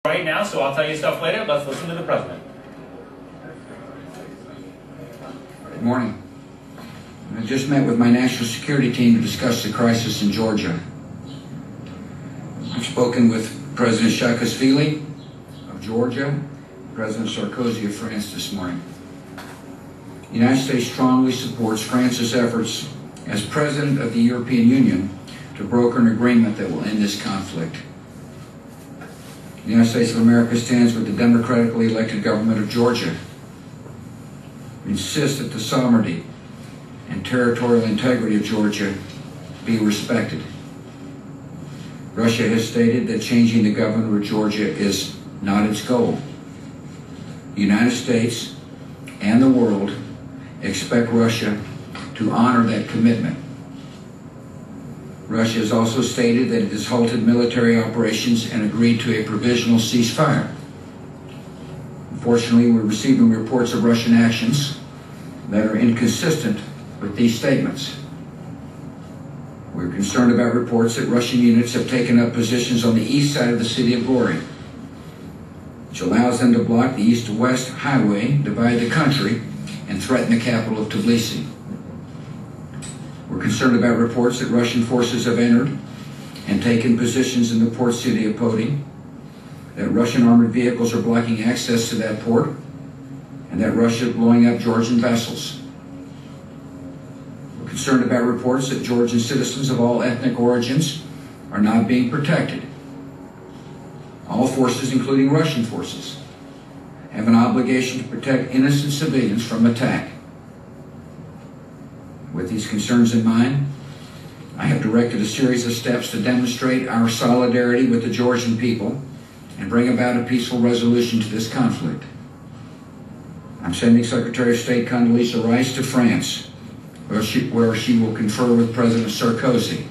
Right now, so I'll tell you stuff later. Let's listen to the president. Good morning. I just met with my national security team to discuss the crisis in Georgia. I've spoken with President Saakashvili of Georgia, President Sarkozy of France this morning. The United States strongly supports France's efforts as President of the European Union to broker an agreement that will end this conflict. The United States of America stands with the democratically elected government of Georgia. We insist that the sovereignty and territorial integrity of Georgia be respected. Russia has stated that changing the government of Georgia is not its goal. The United States and the world expect Russia to honor that commitment. Russia has also stated that it has halted military operations and agreed to a provisional ceasefire. Unfortunately, we're receiving reports of Russian actions that are inconsistent with these statements. We're concerned about reports that Russian units have taken up positions on the east side of the city of Gori, which allows them to block the east-to-west highway, divide the country, and threaten the capital of Tbilisi. We're concerned about reports that Russian forces have entered and taken positions in the port city of Poti, that Russian armored vehicles are blocking access to that port, and that Russia is blowing up Georgian vessels. We're concerned about reports that Georgian citizens of all ethnic origins are not being protected. All forces, including Russian forces, have an obligation to protect innocent civilians from attack. With these concerns in mind, I have directed a series of steps to demonstrate our solidarity with the Georgian people and bring about a peaceful resolution to this conflict. I'm sending Secretary of State Condoleezza Rice to France, where she will confer with President Sarkozy.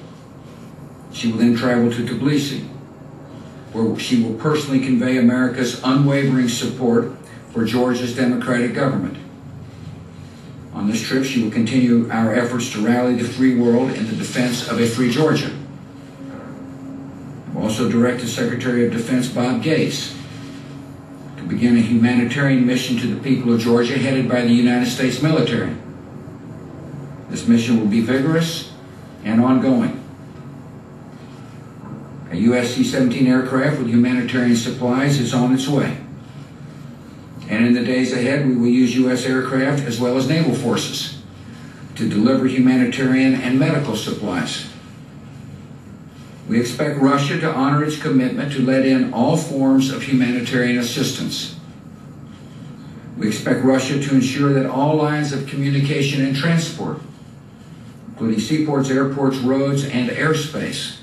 She will then travel to Tbilisi, where she will personally convey America's unwavering support for Georgia's democratic government. On this trip, she will continue our efforts to rally the free world in the defense of a free Georgia. I've also directed Secretary of Defense Bob Gates to begin a humanitarian mission to the people of Georgia headed by the United States military. This mission will be vigorous and ongoing. A U.S. C-17 aircraft with humanitarian supplies is on its way. And in the days ahead, we will use U.S. aircraft as well as naval forces to deliver humanitarian and medical supplies. We expect Russia to honor its commitment to let in all forms of humanitarian assistance. We expect Russia to ensure that all lines of communication and transport, including seaports, airports, roads, and airspace,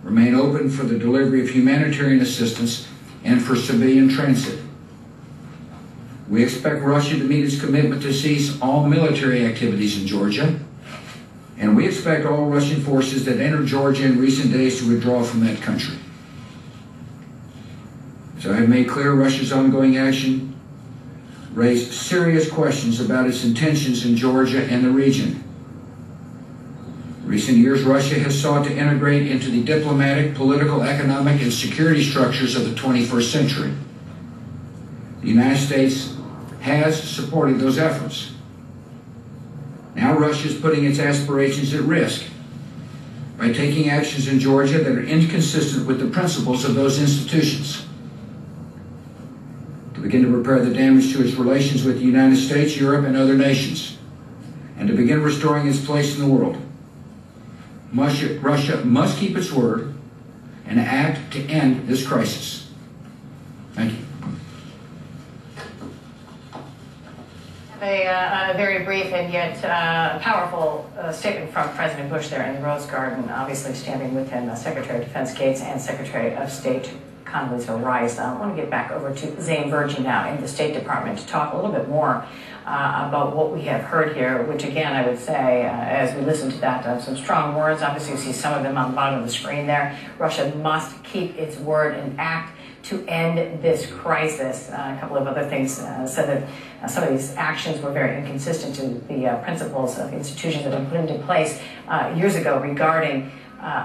remain open for the delivery of humanitarian assistance and for civilian transit. We expect Russia to meet its commitment to cease all military activities in Georgia, and we expect all Russian forces that entered Georgia in recent days to withdraw from that country. As I have made clear, Russia's ongoing action raised serious questions about its intentions in Georgia and the region. In recent years, Russia has sought to integrate into the diplomatic, political, economic, and security structures of the 21st century. The United States has supported those efforts. Now Russia is putting its aspirations at risk by taking actions in Georgia that are inconsistent with the principles of those institutions. To begin to repair the damage to its relations with the United States, Europe, and other nations, and to begin restoring its place in the world, Russia must keep its word and act to end this crisis. Thank you. A very brief and yet powerful statement from President Bush there in the Rose Garden, obviously standing with him, Secretary of Defense Gates and Secretary of State Condoleezza Rice. I want to get back over to Zane Virgin now in the State Department to talk a little bit more about what we have heard here, which again, I would say, as we listen to that, some strong words. Obviously, you see some of them on the bottom of the screen there. Russia must keep its word and act to end this crisis. A couple of other things said that some of these actions were very inconsistent to the principles of institutions that have been put into place years ago regarding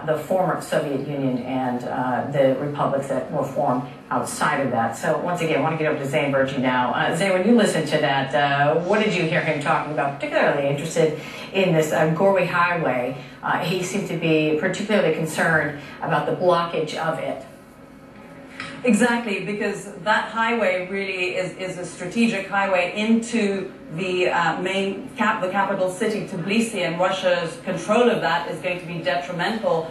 the former Soviet Union and the republics that were formed outside of that. So once again, I want to get over to Zane Burgi now. Zane, when you listened to that, what did you hear him talking about? Particularly interested in this Gorey Highway. He seemed to be particularly concerned about the blockage of it. Exactly, because that highway really is a strategic highway into the the capital city, Tbilisi, and Russia's control of that is going to be detrimental,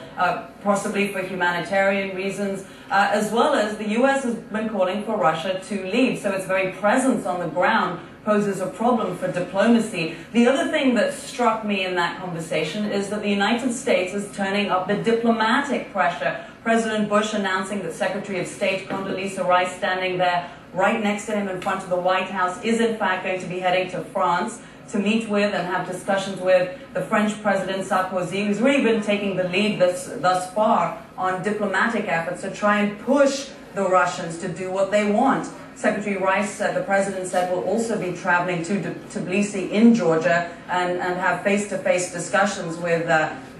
possibly for humanitarian reasons, as well as the U.S. has been calling for Russia to leave. So its very presence on the ground poses a problem for diplomacy. The other thing that struck me in that conversation is that the United States is turning up the diplomatic pressure. President Bush announcing that Secretary of State Condoleezza Rice, standing there right next to him in front of the White House, is in fact going to be heading to France to meet with and have discussions with the French President Sarkozy, who's really been taking the lead thus far on diplomatic efforts to try and push the Russians to do what they want. Secretary Rice, the president said, will also be traveling to Tbilisi in Georgia and have face-to-face discussions with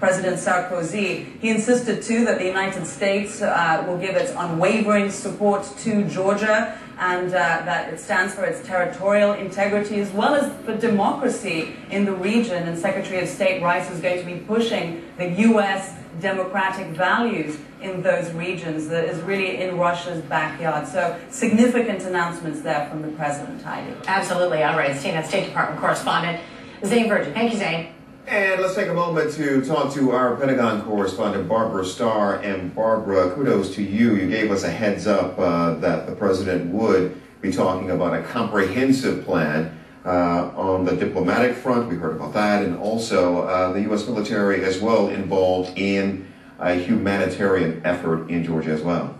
President Sarkozy. He insisted, too, that the United States will give its unwavering support to Georgia and that it stands for its territorial integrity as well as for democracy in the region. And Secretary of State Rice is going to be pushing the U.S. democratic values in those regions that is really in Russia's backyard. So significant announcements there from the president, Heidi. Absolutely. All right. CNN State Department correspondent Zane Burgi. Thank you, Zane. And let's take a moment to talk to our Pentagon correspondent, Barbara Starr. And Barbara, kudos to you. You gave us a heads up that the president would be talking about a comprehensive plan on the diplomatic front. We heard about that. And also the U.S. military as well involved in a humanitarian effort in Georgia as well.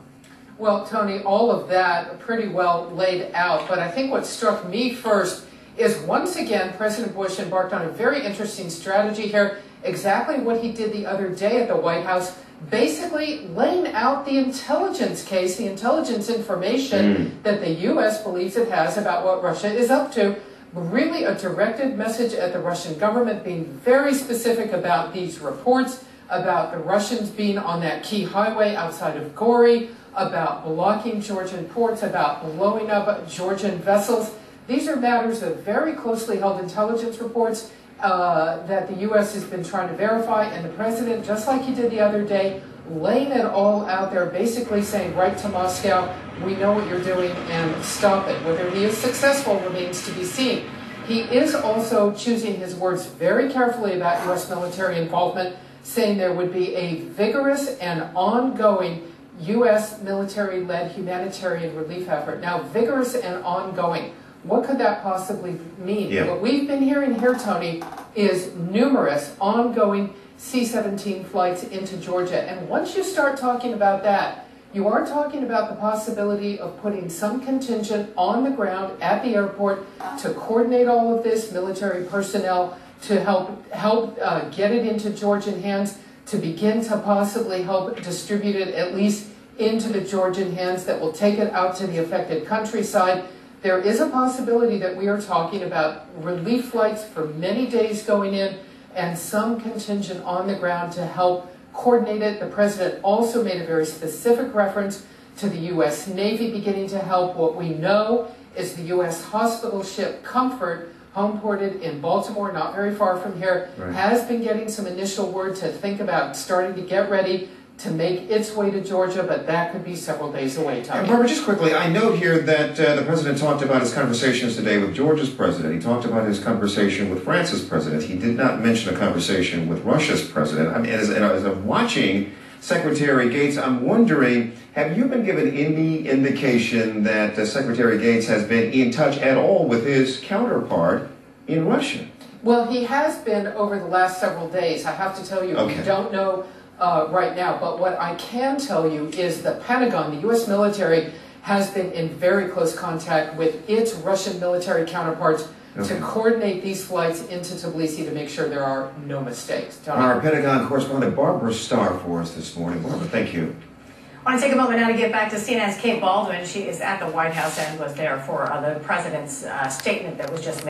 Well, Tony, all of that pretty well laid out. But I think what struck me first is once again, President Bush embarked on a very interesting strategy here, exactly what he did the other day at the White House, basically laying out the intelligence case, the intelligence information that the U.S. believes it has about what Russia is up to. Really a directed message at the Russian government, being very specific about these reports, about the Russians being on that key highway outside of Gorey, about blocking Georgian ports, about blowing up Georgian vessels. These are matters of very closely held intelligence reports that the U.S. has been trying to verify, and the president, just like he did the other day, laying it all out there, basically saying right to Moscow, we know what you're doing and stop it. Whether he is successful remains to be seen. He is also choosing his words very carefully about U.S. military involvement, saying there would be a vigorous and ongoing U.S. military-led humanitarian relief effort. Now, vigorous and ongoing. What could that possibly mean? Yeah. What we've been hearing here, Tony, is numerous ongoing C-17 flights into Georgia. And once you start talking about that, you are talking about the possibility of putting some contingent on the ground at the airport to coordinate all of this, military personnel to help get it into Georgian hands, to begin to possibly help distribute it at least into the Georgian hands that will take it out to the affected countryside. There is a possibility that we are talking about relief flights for many days going in and some contingent on the ground to help coordinate it. The president also made a very specific reference to the U.S. Navy beginning to help. What we know is the U.S. hospital ship Comfort, home-ported in Baltimore, not very far from here, has been getting some initial word to think about starting to get ready to make its way to Georgia, but that could be several days away, Tom. And Barbara, just quickly, I note here that the president talked about his conversations today with Georgia's president. He talked about his conversation with France's president. He did not mention a conversation with Russia's president. I mean, as I'm watching Secretary Gates, I'm wondering, have you been given any indication that Secretary Gates has been in touch at all with his counterpart in Russia? Well, he has been over the last several days. I have to tell you, we don't know right now, but what I can tell you is the Pentagon, the U.S. military, has been in very close contact with its Russian military counterparts to coordinate these flights into Tbilisi to make sure there are no mistakes. Tony? Our Pentagon correspondent Barbara Starr for us this morning. Barbara, thank you. I want to take a moment now to get back to CNN's Kate Baldwin. She is at the White House and was there for the president's statement that was just made.